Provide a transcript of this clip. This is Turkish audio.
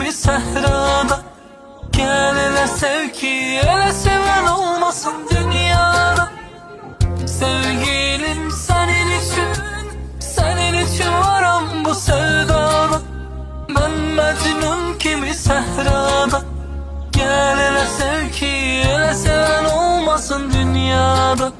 kimi sehrada. Gel ele sev ki ele seven olmasın dünyada. Sevgilim senin için varım bu sevdada. Ben Mecnun kimi sehrada. Gel ele sev ki ele seven olmasın dünyada.